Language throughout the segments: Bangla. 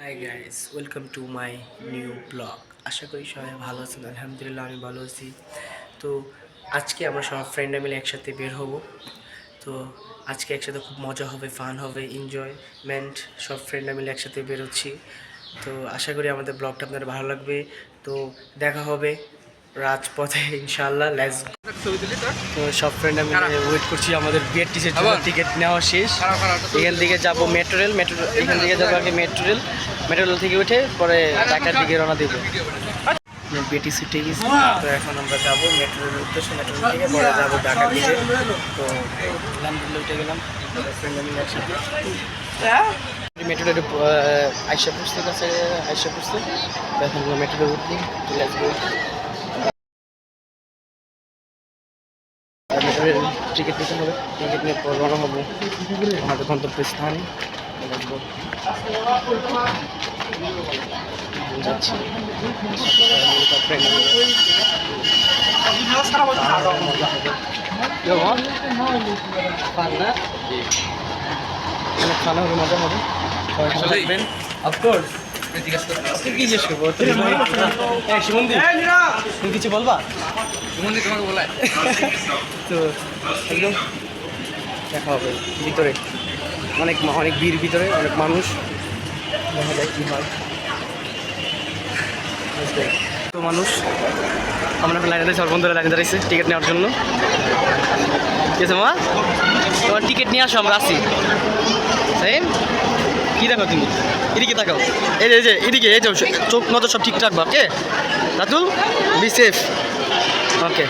High guys, welcome to my new blog. আশা করি সবাই ভালো আছেন। আলহামদুলিল্লাহ আমি ভালো আছি। তো আজকে আমরা সব ফ্রেন্ডরা মিলে একসাথে বের হব। তো আজকে একসাথে খুব মজা হবে, ফান হবে, এনজয়মেন্ট। সব ফ্রেন্ডরা মিলে একসাথে বেরোচ্ছি। তো আশা করি আমাদের ব্লগটা আপনাদের ভালো লাগবে। তো দেখা হবে রাজপথে ইনশাআল্লাহ। লেটস তো সব ফ্রেন্ডরা মিলে ওয়েট করছি আমাদের বিআরটিসির জন্য। টিকিট নেওয়া শেষ। এখান থেকে যাব মেট্রো রেল, এখান থেকে যাবো আগে মেট্রো রেল থেকে উঠে পরে ঢাকার দিকে রওনা দেবো। বিআরটিসি উঠে গেছি, তো এখন আমরা যাবো মেট্রো রেলের উদ্দেশ্যে। মেট্রো রেল থেকে পরে যাবো ঢাকার দিকে। তো আলহামদুলিল্লাহ উঠে গেলাম ফ্রেন্ডরা মিলে একসাথে। মেট্রো রেল আইসা পড়ছে, কাছে আইসা পড়ছে। তো এখন মেট্রো রেল উঠবো। টিকিট নিতে হবে, টিকিট নিয়ে রওনা হবো আমাদের গন্তব্যস্থান। যাচ্ছি অনেক খানা হবে, মজা হবে, সবাই ভালো থাকবেন। অফকোর্স কি জিজ্ঞেস করবো? সুমন্দি, তুমি কিছু বলবা? সুমন্দি তোমাকে বলায় তো একদম দেখা হবে ভিতরে। অনেক অনেক ভিড়, ভিতরে অনেক মানুষ, দেখা যায় কী হয়। তো মানুষ, আমরা এখন লাইনে দাঁড়িয়েছি, আমার বন্ধুরা লাইনে দাঁড়িয়েছে টিকিট নেওয়ার জন্য। ঠিক আছে মা, তোমার টিকিট নিয়ে আসো, আমরা আসি। সেম কী দেখো তুমি? এদিকে তাকাও, এই যে এদিকে, এই যাও, চোখ মতো সব ঠিক রাখবা। ওকে রাতুল, বি সেফ। ওকে,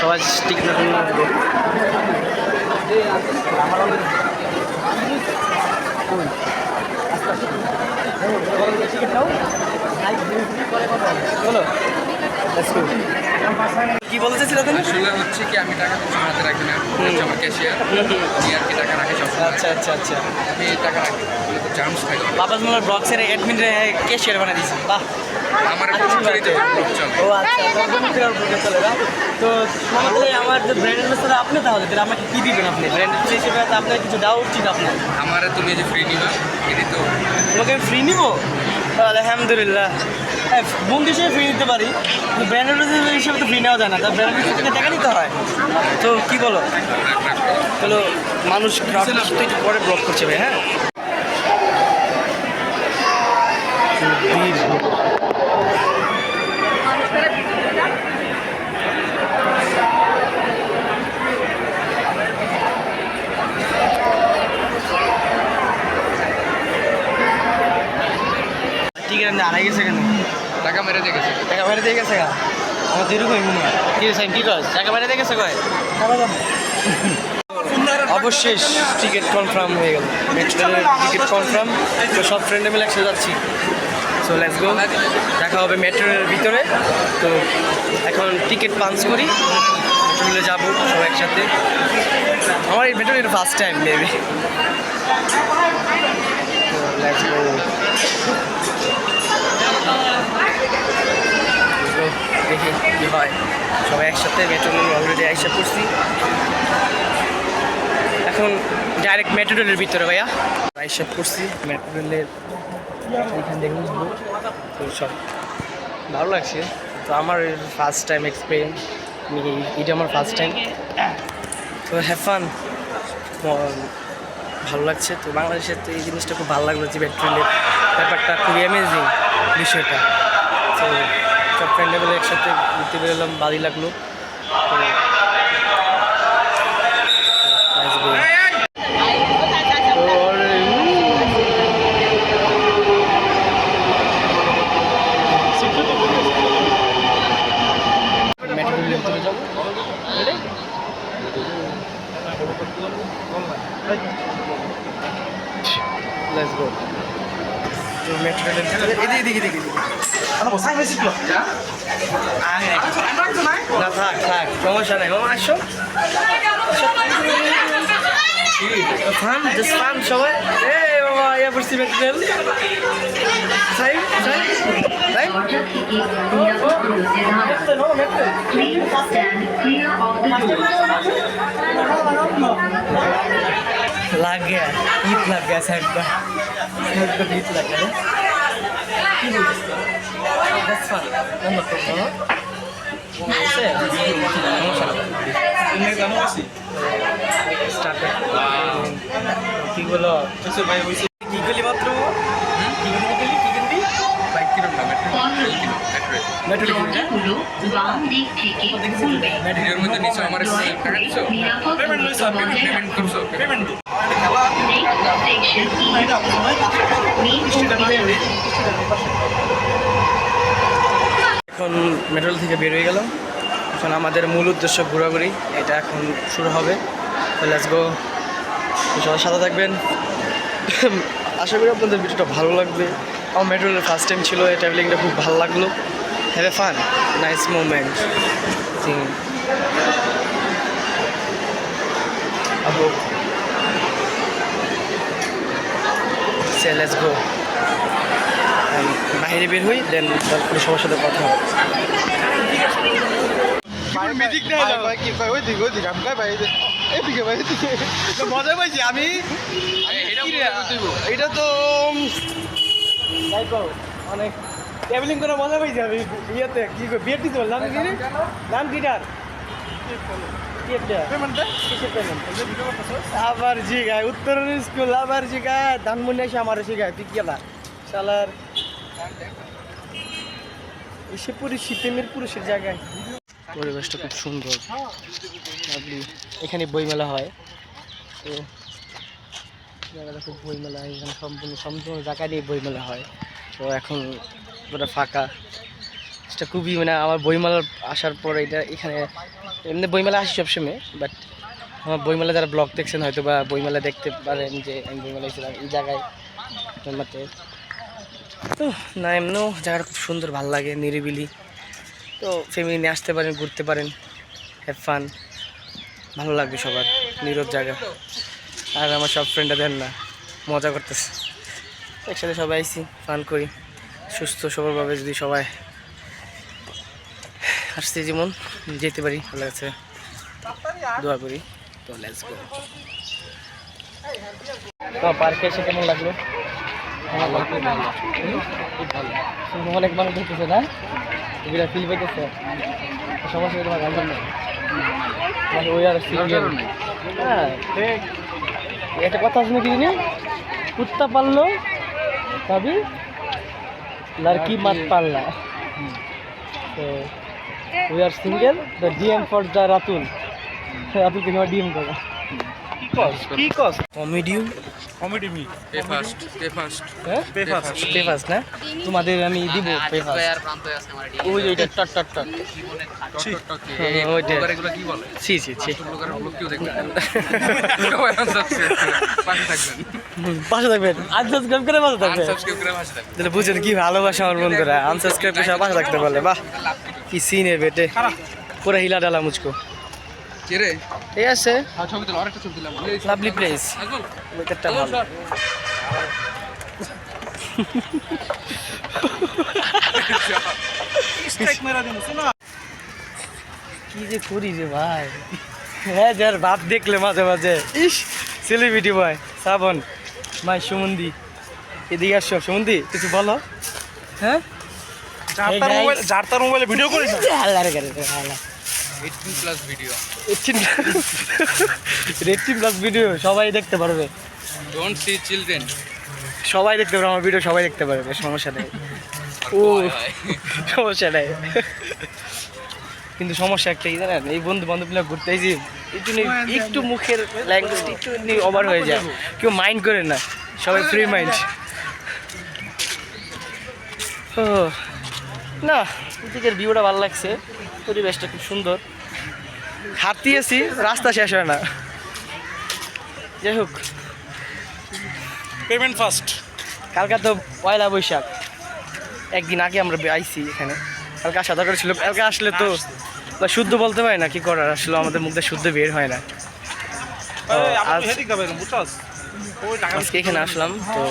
সবাই টিকিট নেওয়ার জন্য আসবে। কি বলতে চাইছিল তুমি? আসলে হচ্ছে কি, আমি টাকা তোমার হাতে রাখি না, আমার ক্যাশিয়ার আর কি টাকা রাখে সব। আচ্ছা আচ্ছা আচ্ছা, আমি টাকা রাখি, চান্স থাকে। বাবাস মোল্লার ব্লগসের অ্যাডমিন ক্যাশিয়ার বানিয়ে দিয়েছি। বাহ, আমার ও আচ্ছা, চলে না। তো তাহলে আমার যে ব্র্যান্ড অ্যাম্বাসেডর আপনি, তাহলে আমাকে কী দিবেন? আপনি ব্র্যান্ড অ্যাম্বাসেডর হিসেবে আপনার কিছু দেওয়া উচিত আপনার। আমার তুমি যে ফ্রি নিবা, এটি তো তোমাকে ফ্রি নিব? আলহামদুলিল্লাহ, হ্যাঁ বন্ধু হিসেবে ফ্রি নিতে পারি, কিন্তু ব্র্যান্ড অ্যাম্বাসেডর হিসেবে তো ফ্রি নেওয়া যায় না, তার ব্র্যান্ড অ্যাম্বাসেডর থেকে টাকা নিতে হয়। তো কী বলো? চলো, মানুষ একটু পরে ব্লক করছে ভাই। হ্যাঁ, ঠিক আছে, আড়াই গেছে কেন? টাকা মেরে দিয়ে গেছে। টাকা বাইরে দিয়ে গেছে গা? আমার যেরকম মনে হয়। কি সাইন কি কস? টাকা বাইরে দিয়ে গেছে কয়? অবশ্যই টিকিট কনফার্ম হয়ে গেল, মেট্রো রেলের টিকিট কনফার্ম। তো সব ফ্রেন্ডে মিলে একসাথে যাচ্ছি। সো লেটস গো, দেখা হবে মেট্রো রেলের ভিতরে। তো এখন টিকিট পাঞ্চ করি, মেট্রো রেলে যাবো সবাই একসাথে। আমার এই metro rail first time maybe. তো লেটস গো, দেখি কী হয়। সবাই একসাথে মেট্রো রেল অলরেডি আইসা পড়ছি। এখন ডাইরেক্ট মেট্রো রেলের ভিতরে ভাইয়া আইসা পড়ছি। মেট্রো রেলের এখান থেকে উঠবো। তো সব ভালো লাগছে। তো আমার ফার্স্ট টাইম এক্সপিরিয়েন্স, এটা আমার ফার্স্ট টাইম। তো হ্যাভ ফান, ভালো লাগছে। তো বাংলাদেশের তো এই জিনিসটা খুব ভালো লাগলো যে মেট্রো রেলের ব্যাপারটা খুবই অ্যামেজিং বিষয়টা। তো সব ফ্রেন্ডে মিলে একসাথে ঘুরতে বেরোলাম, ভালোই লাগলো। তো মেট্রো রেলের ভিতরে যাবো। Let's go. তো মেট্রো রেলের ভিতরে এদিকে না, থাক থাক, সমস্যা নাই মামা, আসো। ফান, জাস্ট ফান সবাই। এই বাবা, ইয়া পড়ছি metro rail. Side side side, Please stand clear of the doors. लग गया, ईद लग गया साइड का। একটা ভিড় লাগে না? কি বলছিস? That's fun. No problem. সমস্যা স্টার্টেড কি বলো ভাই হয়েছে কি গলি মাত্র কি গলি বাইক কিরম না মেট্রো দরজাগুলো বাম দিক থেকে খুলবে। ভিডিওর মধ্যে নিচে আমার টাকা দিছো নিরাপদ দূরত্ব বজায় পেমেন্ট করছো payment Next station is Mean এখন মেট্রোল থেকে বের হয়ে গেলাম এখন আমাদের মূল উদ্দেশ্য ঘোরাঘুরি এটা এখন শুরু হবে তো লেটস গো সবাই সাথে থাকবেন আশা করি আপনাদের ভিডিওটা ভালো লাগবে আমার মেট্রোলের ফার্স্ট টাইম ছিল এই ট্রাভেলিংটা খুব ভালো লাগলো have a fun nice moment Abu say let's go বাইরে বের হই দেন তারপরে সবার সাথে কথা হবে মিউজিক নাই ভাই কি কয় ওই দিকে আমি কই ভাই এদিকে ভাই এদিকে তো মজা পাইছি আমি এটা তো তাই তো অনেক ট্রাভেলিং করে মজা পাইছি আমি ইয়েতে কি বিয়ের দিতে বললাম কি রে নাম কিটার আবার জিগায় উত্তরণ স্কুল আবার জিগায় ধানমন্ডি এসে আমার শিখায় তুই গেলা শালার এসে পুরো শীতেমের পুরুষের জায়গায় পরিবেশটা খুব সুন্দর এখানে বইমেলা হয় তো জায়গাটা খুব বইমেলা এখানে সম্পূর্ণ জায়গা নিয়ে বইমেলা হয় তো এখন পুরো ফাঁকা এটা খুবই মানে আমার বইমেলার আসার পর এটা এখানে এমনি বইমেলা আসি সবসময় বাট আমার বইমেলা যারা ব্লগ দেখছেন হয়তো বা বইমেলা দেখতে পারেন যে আমি বইমেলায় ছিলাম এই জায়গায় জন্মাতে তো না এমনিও জায়গাটা খুব সুন্দর ভালো লাগে নিরিবিলি তো ফ্যামিলি নিয়ে আসতে পারেন ঘুরতে পারেন হ্যাভ ফান ভালো লাগবে সবার নীরব জায়গা আর আমার সব ফ্রেন্ডরা দেন না মজা করতেছে একসাথে সবাই আইসি ফান করি সুস্থ সবলভাবে যদি সবাই আসছে যেমন যেতে পারি ভালো লাগছে দোয়া করি তো লেটস গো তো পার্কে এসে কেমন লাগলো অনেক মানুষ দেখতেছে না এগুলা ফিল পাইতেছে সমস্যা তোমার গান নেই ওই আর হ্যাঁ একটা কথা শুনে কি জানি কুত্তা পারলো তবে লড়কি মাত পারলা তো we are single the DM for the Ratul রাতুলকে তোমার ডিএম করো কি কস কমেডি মি পে ফার্স্ট হ্যাঁ পে ফার্স্ট না তোমাদের আমি দিব পে ফার্স্ট ওই যে এটা টট টট টট ওইটা এগুলো কি বলে ছি ছি ছি ব্লগারের ব্লগ কেউ দেখবে সবাই পাশে থাকবেন আনসাবস্ক্রাইব করে পাশে থাকবেন সাবস্ক্রাইব করে পাশে থাকবে তাহলে বুঝেন কি ভালোবাসা আমার বন্ধুরা আনসাবস্ক্রাইব করে সবাই পাশে থাকতে বলে বাহ কি সিনের বেটে পুরো হিলা ডালা মুঝকো কে রে ঠিক আছে ছবি দিলাম আরেকটা ছবি দিলাম লাভলি প্লেস আসবল ওইটারটা ভালো কি যে করি রে ভাই হ্যাঁ যার ভাব দেখলে মাঝে মাঝে ইস সেলিব্রিটি বয় শ্রাবণ মাই সুমন্দি এদিকে আসছো সুমন্দি কিছু বলো হ্যাঁ যার তার মোবাইলে ভিডিও করিস হাল্লা রে হাল্লা 18 প্লাস ভিডিও 18 প্লাস ভিডিও সবাই দেখতে পারবে ডোন্ট সি চিলড্রেন সবাই দেখতে পারবে আমার ভিডিও সবাই দেখতে পারবে সমস্যা নেই ও সমস্যা নেই কিন্তু সমস্যা একটাই জানেন এই বন্ধু বান্ধব মিলে ঘুরতে আইছি একটু মুখের ল্যাঙ্গুয়েজটা একটু ওভার হয়ে যায় কেউ মাইন্ড করে না সবাই ফ্রি মাইন্ড ও না এদিকের ভিউটা ভালো লাগছে পরিবেশটা খুব সুন্দর হাঁটিয়েছি রাস্তা শেষ হয় না যাই হোক পেমেন্ট ফার্স্ট কালকে তো পয়লা বৈশাখ একদিন আগে আমরা আইছি এখানে কালকে আসা দরকার ছিল কালকে আসলে তো শুদ্ধ বলতে পারি না কি করার আসলে আমাদের মুখে শুদ্ধ বের হয় না আজকে এখানে আসলাম তো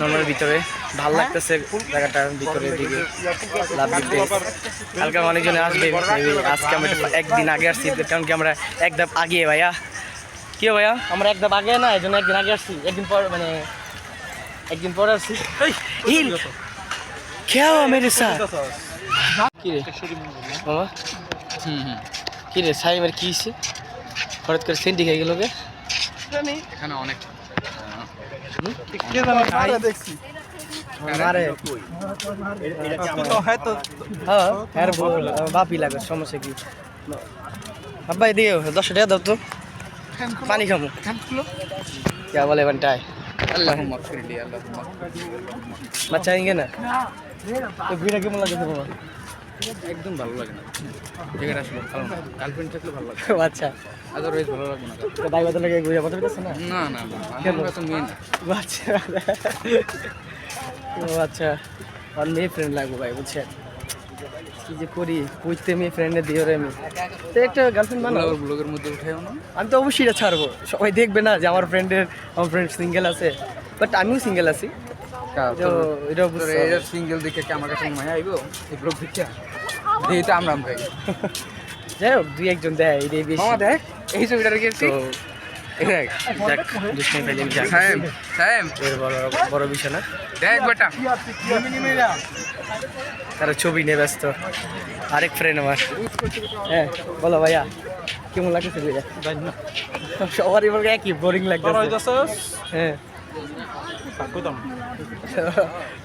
নর্মাল ভিতরে ভালো লাগতেছে জায়গাটার ভিতরের দিকে লাভ দিতে কালকে অনেকজনে আসবে আজকে আমরা একদিন আগে আসছি কারণ কি আমরা এক ধাপ আগে ভাইয়া কি ভাইয়া আমরা এক ধাপ আগে না এই জন্য একদিন আগে আসছি একদিন পর মানে একদিন পরে আসছি হিল খেয়াও মেরে সাথ কি রে মামা কি রে সাইমের কি হয়েছে হঠাৎ করে সেন্টি খেয়ে গেল গে এখানে অনেক দেখছি মারে হয়তো হ্যাঁ হ্যাঁ বাপি লাগে সমস্যা কি আব্বা এদিকে 10 টাকা দাও তো পানি খাবো क्या बोले बनता है আল্লাহুম্মা ফিরলি আল্লাহুম্মা बचाएंगे ना तो ভিড়া কেমন লাগে তোমার একদম ভালো লাগে না জায়গাটা আসলে ভালো না গার্লফ্রেন্ড থাকলে ভালো লাগে আচ্ছা আদারওয়াইজ ভালো লাগবে না তো ভাই বদলে গিয়ে ঘুরে বদলে গেছে না না না না কেন? আমার কাছে মেয়ে না ও আচ্ছা ও আচ্ছা আর মেয়ে ফ্রেন্ড লাগবে ভাই বুঝছেন কি যে করি বুঝতে মেয়ে ফ্রেন্ডে দিও রে আমি তো একটা গার্লফ্রেন্ড বানাবো ব্লগের মধ্যে উঠাইও না আমি তো অবশ্যই এটা ছাড়বো সবাই দেখবে না যে আমার ফ্রেন্ড সিঙ্গেল আছে বাট আমিও সিঙ্গেল আছি তো এটা বুঝতে হবে। এর সিঙ্গেল দেখে কি আমার কাছে মায়া আইবো এই ব্লগ দেখে এইটা আমরা ভাই যাই হোক দুই একজন দেয় এটাই বেশি মামা দেখ এই ছবিটা রেখেছি তো দেখ যাক দুষ্টাই ফেলে যাক সাহেব সাহেব এর বড় বড় বিষয় না দেখ বেটা তারা ছবি নিয়ে ব্যস্ত আরেক ফ্রেন্ড আমার হ্যাঁ বলো ভাইয়া কেমন লাগতেছে ভাইয়া সবারই বলবে একই বোরিং লাগতেছে হ্যাঁ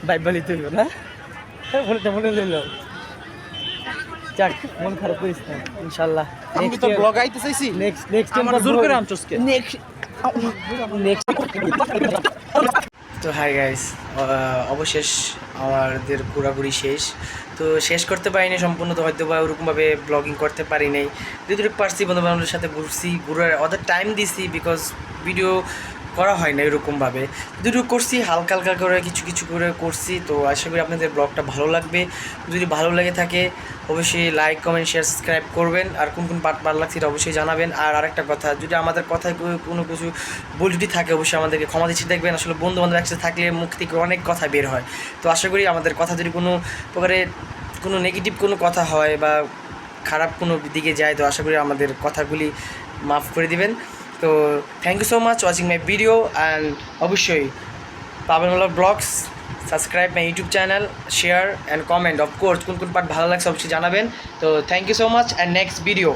বাইবালি তুই না মনে লইল যাক মন খারাপ করিস না ইনশাল্লাহ আমি তো ব্লগ আইতে চাইছি নেক্সট আমার জোর করে আনছস কে নেক্সট তো হাই গাইস অবশেষ আমাদের ঘোরাঘুরি শেষ তো শেষ করতে পারিনি সম্পূর্ণ তো হয়তো বা ওরকমভাবে ব্লগিং করতে পারি নাই যতটুকু পারছি বন্ধু বান্ধবের সাথে ঘুরছি ঘুরার ওদের টাইম দিছি বিকজ ভিডিও করা হয় না এরকমভাবে যতটুকু করছি হালকা হালকা করে কিছু কিছু করে করছি তো আশা করি আপনাদের ব্লগটা ভালো লাগবে যদি ভালো লেগে থাকে অবশ্যই লাইক কমেন্ট শেয়ার সাবস্ক্রাইব করবেন আর কোন কোন পার্ট ভালো লাগছে এটা অবশ্যই জানাবেন আর আরেকটা কথা যদি আমাদের কথায় কোনো কিছু ভুল যদি থাকে অবশ্যই আমাদেরকে ক্ষমা দিচ্ছি দেখবেন আসলে বন্ধু বান্ধব একসাথে থাকলে মুখ থেকে অনেক কথা বের হয় তো আশা করি আমাদের কথা যদি কোনো প্রকারে কোনো নেগেটিভ কোনো কথা হয় বা খারাপ কোনো দিকে যায় তো আশা করি আমাদের কথাগুলি মাফ করে দিবেন তো thank you so much watching my video and অবশ্যই পাবেন ব্লগস subscribe my YouTube channel share and comment of course কোন কোন পার্ট ভালো লাগছে অবশ্যই জানাবেন তো thank you so much and next video